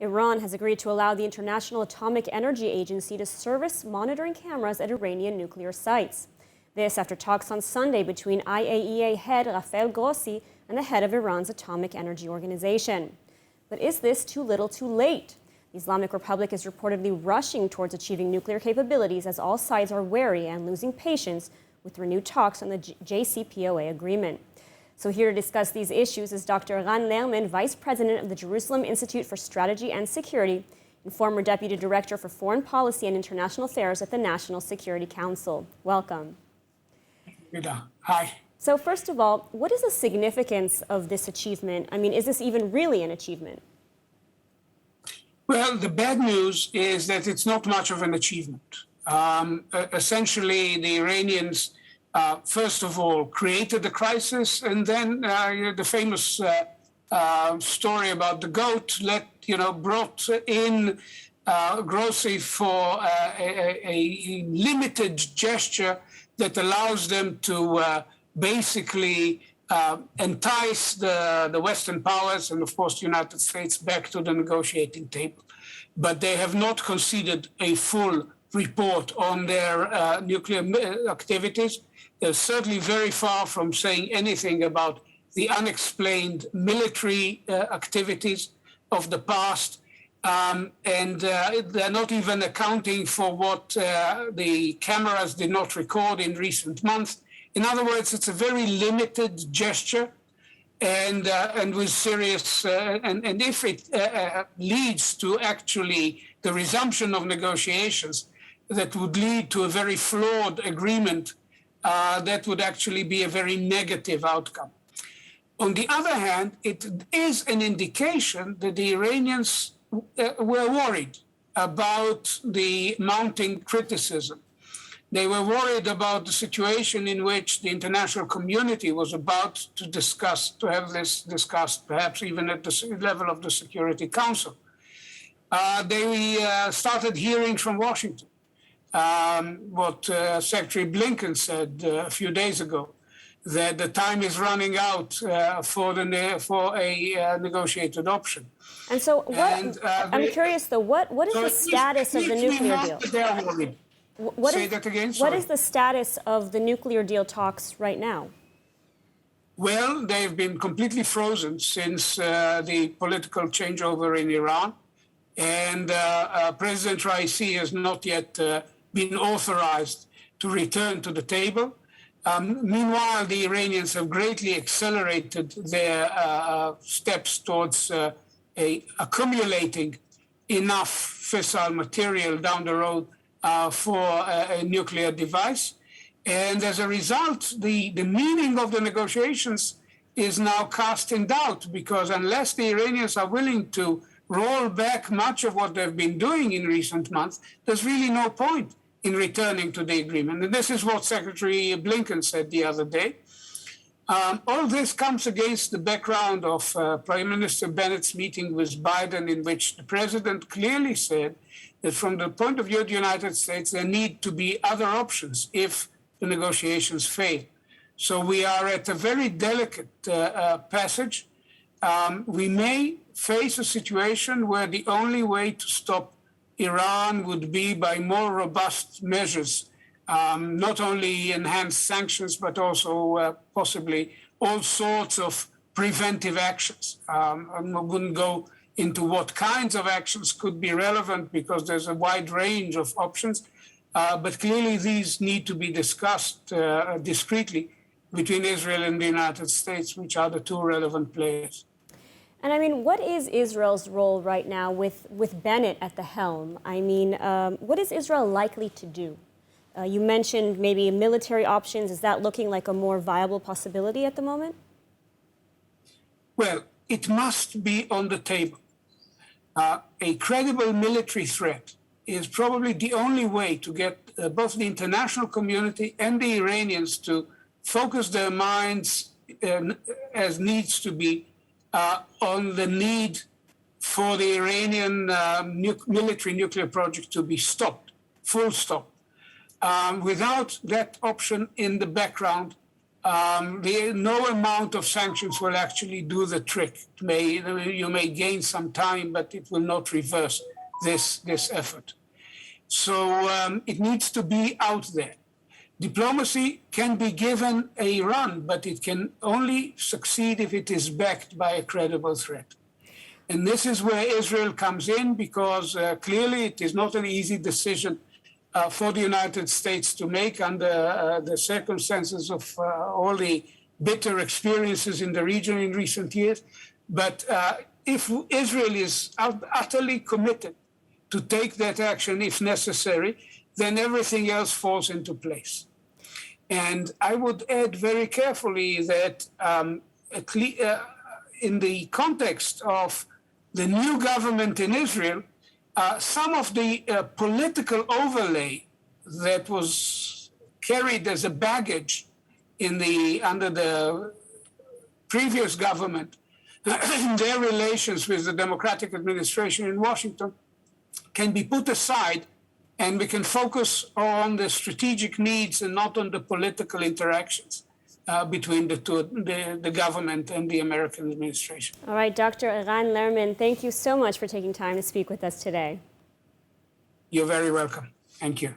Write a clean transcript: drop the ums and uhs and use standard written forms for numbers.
Iran has agreed to allow the International Atomic Energy Agency to service monitoring cameras at Iranian nuclear sites. This after talks on Sunday between IAEA head Rafael Grossi and the head of Iran's Atomic Energy Organization. But is this too little too late? The Islamic Republic is reportedly rushing towards achieving nuclear capabilities as all sides are wary and losing patience with renewed talks on the JCPOA agreement. So here to discuss these issues is Dr. Eran Lerman, Vice President of the Jerusalem Institute for Strategy and Security and former Deputy Director for Foreign Policy and International Affairs at the National Security Council. Welcome. Hi. So first of all, what is the significance of this achievement? I mean, is this even really an achievement? Well, the bad news is that it's not much of an achievement. Essentially, the Iranians, first of all, created the crisis, and then the famous story about the goat brought in Grossi for a limited gesture that allows them to basically entice the Western powers and, of course, the United States back to the negotiating table. But they have not conceded a full report on their nuclear activities. They're certainly very far from saying anything about the unexplained military activities of the past. And they're not even accounting for what the cameras did not record in recent months. In other words, it's a very limited gesture, and with serious. And if it leads to actually the resumption of negotiations, that would lead to a very flawed agreement. That would actually be a very negative outcome. On the other hand, it is an indication that the Iranians were worried about the mounting criticism. They were worried about the situation in which the international community was about to have this discussed, perhaps even at the level of the Security Council. They started hearing from Washington what Secretary Blinken said a few days ago, that the time is running out for a negotiated option. And so, I'm curious though, what is the status of the nuclear deal? Say that again. What is the status of the nuclear deal talks right now? Well, they've been completely frozen since the political changeover in Iran, and President Raisi has not yet been authorized to return to the table. Meanwhile, the Iranians have greatly accelerated their steps towards accumulating enough fissile material down the road for a nuclear device. And as a result, the meaning of the negotiations is now cast in doubt, because unless the Iranians are willing to roll back much of what they've been doing in recent months, there's really no point in returning to the agreement. And this is what Secretary Blinken said the other day. All this comes against the background of Prime Minister Bennett's meeting with Biden, in which the president clearly said that from the point of view of the United States, there need to be other options if the negotiations fail. So we are at a very delicate passage. We may face a situation where the only way to stop Iran would be by more robust measures, not only enhanced sanctions, but also possibly all sorts of preventive actions. I wouldn't go into what kinds of actions could be relevant, because there's a wide range of options, but clearly these need to be discussed discreetly between Israel and the United States, which are the two relevant players. And I mean, what is Israel's role right now with Bennett at the helm? I mean, what is Israel likely to do? You mentioned maybe military options. Is that looking like a more viable possibility at the moment? Well, it must be on the table. A credible military threat is probably the only way to get both the international community and the Iranians to focus their minds, as needs to be, on the need for the Iranian military nuclear project to be stopped, full stop. Without that option in the background, no amount of sanctions will actually do the trick. You may gain some time, but it will not reverse this effort. So it needs to be out there. Diplomacy can be given a run, but it can only succeed if it is backed by a credible threat. And this is where Israel comes in, because clearly it is not an easy decision for the United States to make under the circumstances of all the bitter experiences in the region in recent years. But if Israel is utterly committed to take that action if necessary, then everything else falls into place. And I would add very carefully that in the context of the new government in Israel, some of the political overlay that was carried as a baggage under the previous government in their relations with the Democratic administration in Washington can be put aside, and we can focus on the strategic needs and not on the political interactions between the government and the American administration. All right, Dr. Eran Lerman, thank you so much for taking time to speak with us today. You're very welcome. Thank you.